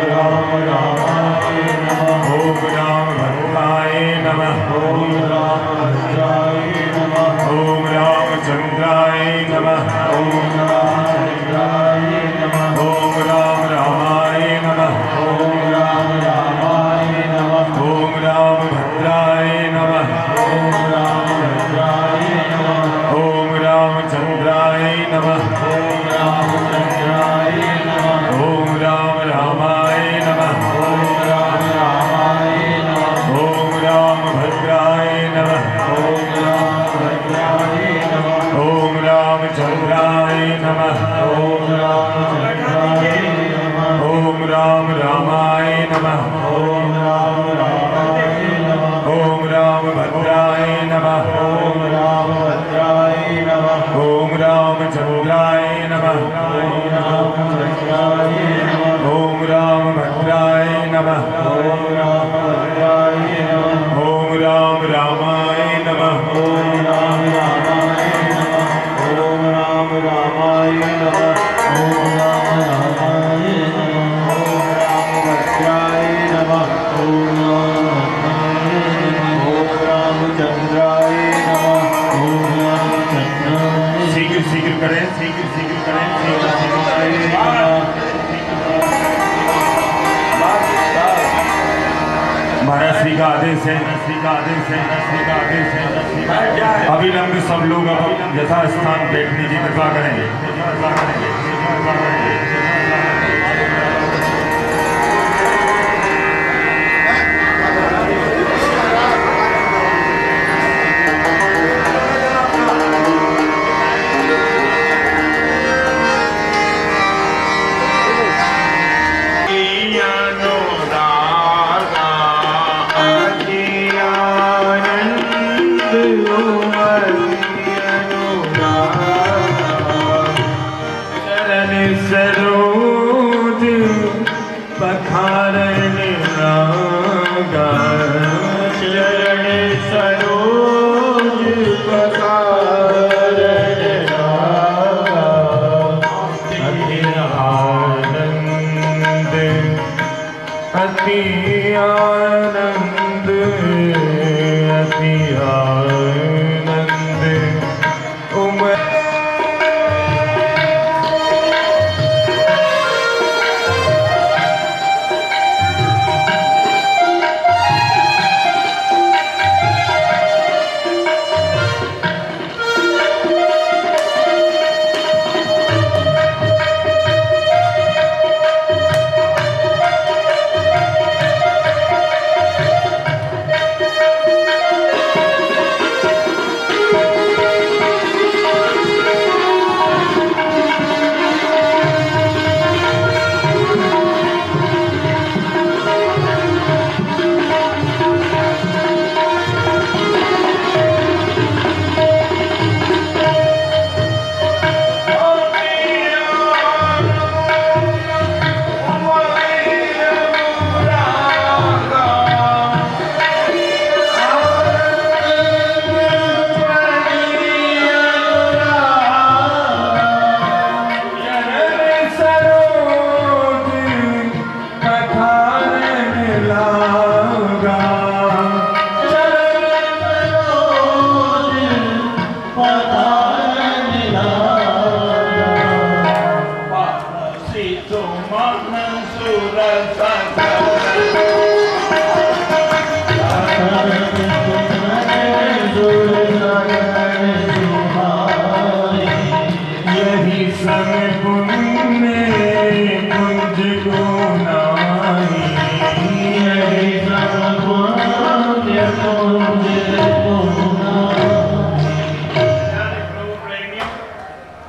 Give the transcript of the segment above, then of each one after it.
राम रामाय नमः। ओम राम भद्राय नमः। ओम राम भद्राय नमः। ओम रामचंद्राय नमः। ओम रामचंद्राय नमः। ओम राम रामाय नमः। ओम राम रामाय नमः। ओम राम भद्राय नमः। ओम राम भद्राय नमः। ओम रामचंद्राय नमः। ओम रामचंद्राय नमः। ओम राम रामाय नमः। ओम राम रामाय नमः। ओम राम भद्राय नमः। ओम राम भद्राय नमः। ओम रामचंद्राय नमः। ओम रामचंद्राय नमः। ओम राम रामाय नमः। ओम राम रामाय नमः। ओम राम भद्राय नमः। ओम राम भद्राय नमः। ओम रामचंद्राय नमः। ओम रामचंद्राय नमः। ओम राम भद्राय नमः। ओम राम भद्राय नमः। ओम राम रामाय नमः। ओम राम रामाय नमः। ओम राम रामाय नमः। ओम राम रामाय नमः। ओम राम भद्राय नमः। ओम राम भद्राय नमः। ओम रामचंद्राय नमः। ओम रामचंद्राय शीघ्र शीघ्र करें, शीघ्र शीघ्र करें, शीघ्र शीघ्र करें। महाराज श्री का आदेश है, श्री का आदेश है, श्री का आदेश है। अविलंब सब लोग अब यथा स्थान बैठने की कृपा करेंगे। सरोज पखारन लागा, चरण सरोज पखारन लागा। अति आनंद, अति आनंद,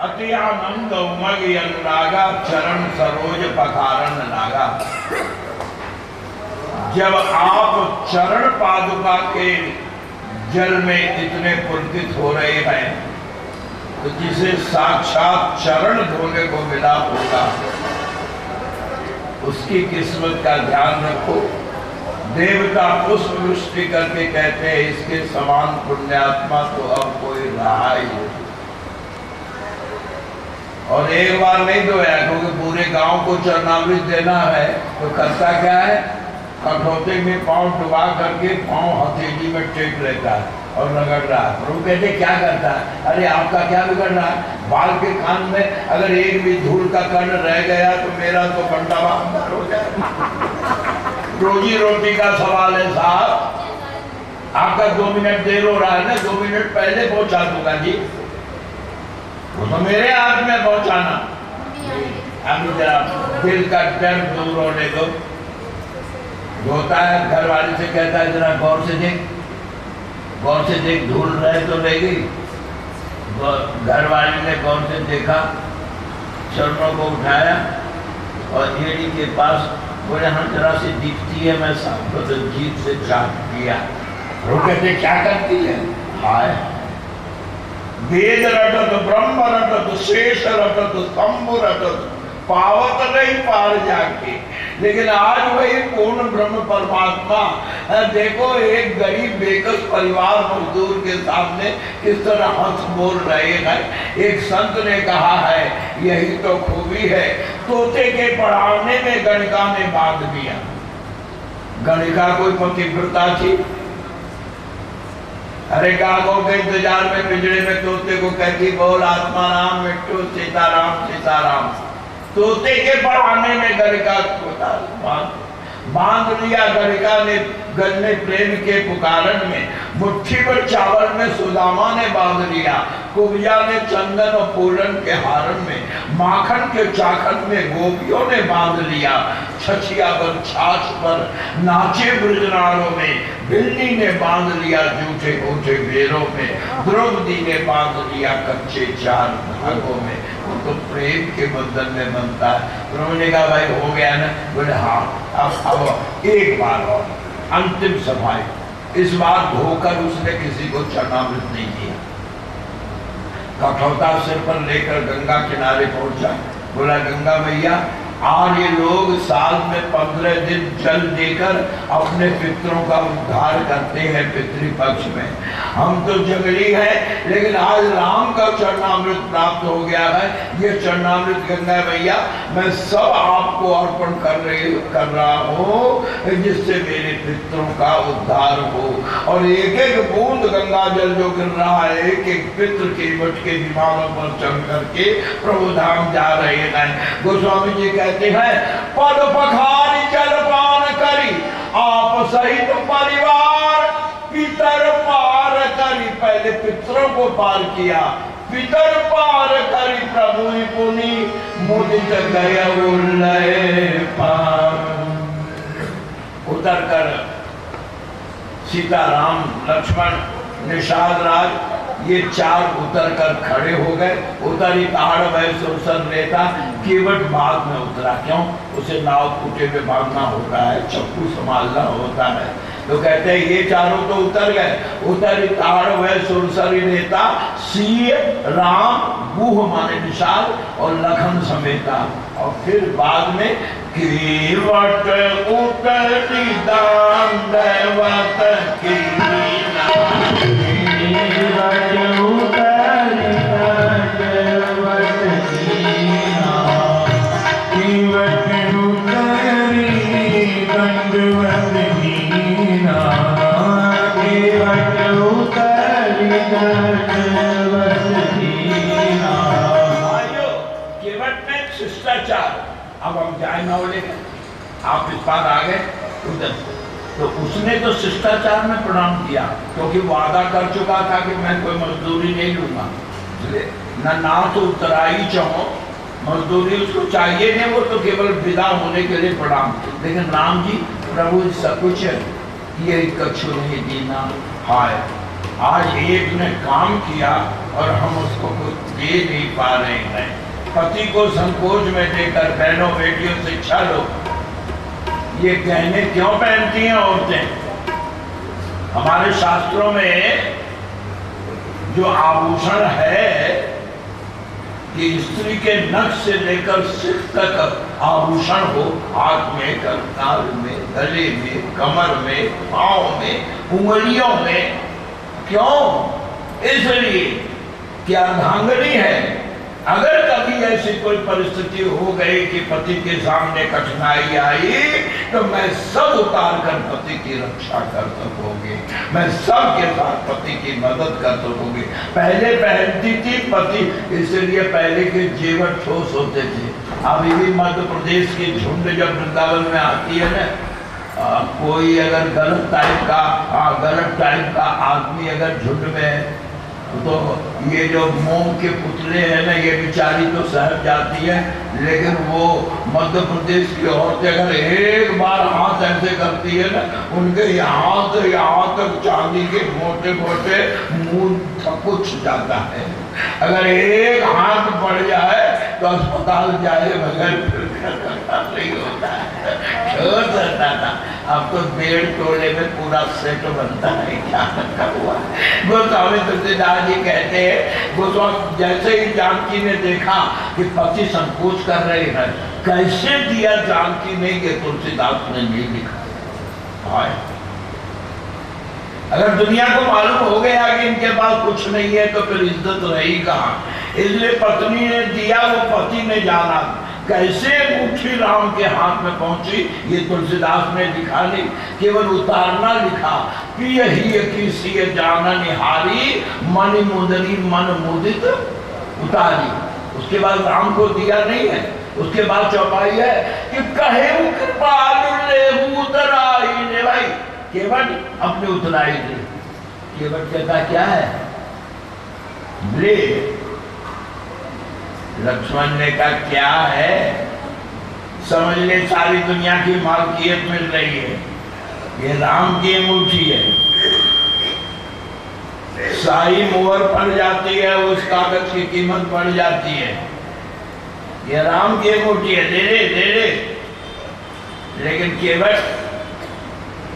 अति आनंद उमर अनुरागा चरण सरोज पखारन लागा। जब आप चरण पादुका के जल में इतने पुलकित हो रहे हैं तो जिसे साक्षात चरण धोने को मिला होगा उसकी किस्मत का ध्यान रखो। देवता पुष्प वृष्टि करके कहते हैं इसके समान पुण्यात्मा तो अब कोई रहा ही नहीं। और एक बार नहीं धोया, क्योंकि पूरे गांव को चरणामृत देना है। तो करता क्या है, कठौते में पांव डुबा करके पांव हथेली में टेक लेता है और रगड़ रहा है। प्रभु कहते क्या करता है? अरे आपका क्या बिगड़ रहा है? बाल के कान में अगर एक भी धूल का कण रह गया तो मेरा तो बंटा अंदर हो जाए। रोजी रोटी का सवाल है साहब। आपका 2 मिनट देर हो रहा है ना, 2 मिनट पहले पहुंचा दूंगा जी, वो तो मेरे हाथ में पहुंचाना। अभी जरा दिल का दर्द दूर होने दो। होता है घर वाले से कहता है जरा गौर से देख, गौर से देख, धूल रहे तो रह गई। घर वाले ने गौर से देखा, चरणों को उठाया और एड़ी के पास बोले हाँ जरा सी दिखती है, मैं सबको तो जीत से चाट किया। वो कहते क्या करती है? हाय वेद रटत, ब्रह्म रटत, शेष रटत, शंभु रटत, पावत नहीं पार जाके। लेकिन आज वही पूर्ण ब्रह्म परमात्मा देखो एक गरीब बेकस परिवार मजदूर के सामने किस तरह हंस बोल रहे हैं। एक संत ने कहा है यही तो खूबी है, तोते के पढ़ाने में गणिका ने बांध दिया। गणिका कोई पतिव्रता थी। अरे गागों के इंतजार में पिंजड़े में तोते को कहती बोल आत्मा राम मिट्टू सीताराम सीताराम। तोते के पढ़ाने में गणिका बांध लिया। गणिका ने गन्ने प्रेम के पुकारन में, मुट्ठी भर चावल में सुदामा ने बांध लिया। कुबिया ने चंदन और पूरन के हारन में, माखन के चाखन में गोपियों ने बांध लिया। छछिया पर छाछ पर नाचे ब्रजनारों में, बिल्ली ने बांध लिया जूठे ऊठे बेरों में। द्रौपदी ने बांध लिया कच्चे 4 धागों में। वो तो प्रेम के बंधन में बनता है। प्रभु ने कहा भाई हो गया ना? बोले हाँ अब एक बार और अंतिम सफाई। इस बार धोकर उसने किसी को चरणामृत नहीं दिया। कठौता सिर पर लेकर गंगा किनारे पहुंचा। बोला गंगा मैया आज ये लोग साल में 15 दिन जल देकर अपने पितरों का उद्धार करते हैं पितृपक्ष में। हम तो जंगली हैं, लेकिन आज राम का चरणामृत प्राप्त हो गया है। ये चरणामृत गंगा मैया मैं सब आपको अर्पण कर रहा हूँ, जिससे मेरे पितरों का उद्धार हो। और एक एक बूंद गंगा जल जो गिर रहा है, एक एक पितृ के वट के विमानों पर चढ़ करके प्रभु धाम जा रहे हैं। गोस्वामी जी कहते हैं पद पखारी जलपान करी आप सहित परिवार, पितर पार करी। पहले पितरों को पार किया, पितर पार करी प्रभु पुनि मुदित गए पार। उतर कर सीता राम लक्ष्मण निषाद राज ये 4 उतर कर खड़े हो गए। उतरी ताड़ वह सुरसर लेता, केवट बाद में उतरा। क्यों? उसे नाव खूटे में बांधना होता है, चप्पू संभालना होता है। तो कहते हैं ये चारों तो उतर गए। उतरी ताड़ वह सुरसर लेता, सीय राम गुह माने निषाद और लखन समेता। और फिर बाद में केवट उतरी दांडवत की अब हम जाए ना लेकर आप इस बार आ गए उधर। तो उसने तो शिष्टाचार में प्रणाम किया, क्योंकि वादा कर चुका था कि मैं कोई मजदूरी नहीं लूंगा। ना तो उतराई चाहो मजदूरी उसको चाहिए नहीं, वो तो केवल विदा होने के लिए प्रणाम। लेकिन राम जी प्रभु सब कुछ ये कछु नहीं दीना। हाय आज एक ने काम किया और हम उसको कुछ दे नहीं पा रहे हैं। पति को संकोच में देकर बहनों बेटियों शिक्षा लो। ये गहने क्यों पहनती हैं औरतें? हमारे शास्त्रों में जो आभूषण है कि स्त्री के नख से लेकर सिर तक आभूषण हो, हाथ में, करताल में, गले में, कमर में, पांव में, उंगलियों में। क्यों? इसलिए कि अर्धांगिनी है, अगर कभी ऐसी कोई परिस्थिति हो गई कि पति के सामने कठिनाई आई तो मैं सब उतार कर पति की रक्षा कर सकूंगी, मैं सबके साथ पति की मदद कर सकूंगी। पहले पहनती थी पति, इसलिए पहले के जेवर ठोस होते थे। अभी भी मध्य प्रदेश की झुंड जब वृंदावन में आती है ना, कोई अगर गलत टाइप का आदमी अगर झुंड में, तो ये जो मोम के पुतले हैं ना, ये बेचारी तो सहज जाती है, लेकिन वो मध्य प्रदेश की औरतें अगर एक बार हाथ ऐसे करती है ना, उनके यहाँ से यहाँ तक चांदी के मोटे मोटे मुंह कुछ जाता है। अगर एक हाथ बढ़ जाए तो अस्पताल जाए बगैर फिर नहीं होता है, छोड़ सकता था। अब तो 1.5 तोले में पूरा सेट बनता है, क्या रखा हुआ है। गोस्वामी तुलसीदास जी कहते हैं, गोस्वामी जैसे ही जानकी ने देखा कि पति संकोच कर रहे हैं, कैसे दिया जानकी ने, ये तुलसीदास ने नहीं लिखा। अगर दुनिया को मालूम हो गया कि इनके पास कुछ नहीं है तो फिर इज्जत रही कहाँ। इसलिए पत्नी ने दिया, वो पति ने जाना। कैसे अंगूठी राम के हाथ में पहुंची ये तुलसीदास ने लिखा नहीं, केवल उतारना लिखा कि यही किसी जाना निहारी मन मुदरी मन मुदित उतारी। उसके बाद राम को दिया नहीं है। उसके बाद चौपाई है कि कहे कृपालु ले उतराई ले, भाई केवट अपने उतराई दे। केवट कहता क्या है, ले। लक्ष्मण ने कहा क्या है, समझ ले सारी दुनिया की मालकियत मिल रही है, ये राम की अंगूठी है। शाही मोहर पड़ जाती है, उस कागज की कीमत बढ़ जाती है। ये राम की अंगूठी है, दे दे। लेकिन केवट,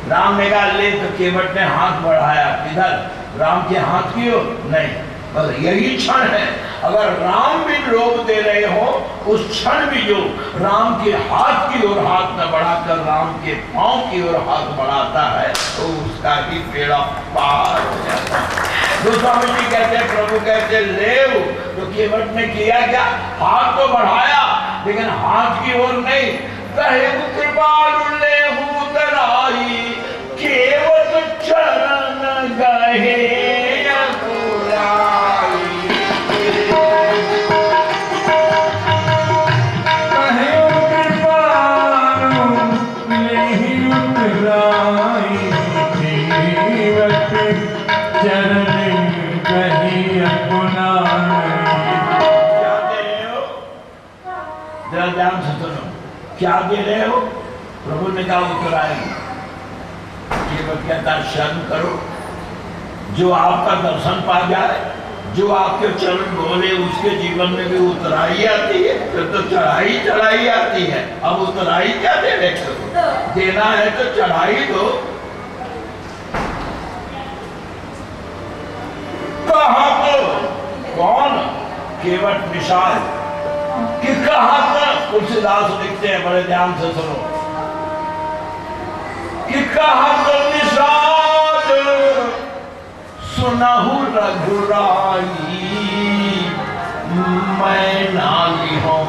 राम ने कहा ले, तो केवट ने हाथ बढ़ाया, किधर, राम के हाथ की ओर नहीं। बस यही क्षण है, अगर राम भी लोभ दे रहे हो, उस क्षण भी जो राम के हाथ की ओर हाथ न बढ़ाकर राम के पांव की ओर हाथ बढ़ाता है, तो उसका ही बेड़ा पार हो जाता है। गोस्वामी जी कहते, प्रभु कहते ले, तो केवट ने किया क्या, हाथ तो बढ़ाया लेकिन हाथ की ओर नहीं। कहे कृपालु ले उतराई केवट चरण गहे ध्यान से सुनो, क्या दे रहे हो। प्रभु ने कहा उतराएंगे। केवट कहता शर्म करो, जो आपका दर्शन पा जाए, जो आपके चरण बोले, उसके जीवन में भी उतराई आती है, फिर तो चढ़ाई आती है। अब उतराई क्या दे रहे हो, देना है तो चढ़ाई दो। कहाँ तो कौन, केवट निषाद कि कहा तक, तुलसीदास लिखते हैं, बड़े ध्यान से सुनो, कि कहा तो निषाद सुनहु रघुराई मैं नाली हूं,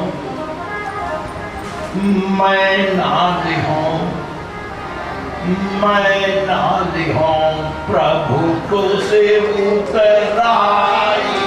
मैं नाली हूं, मैं नाली हूं, प्रभु को से उतराई।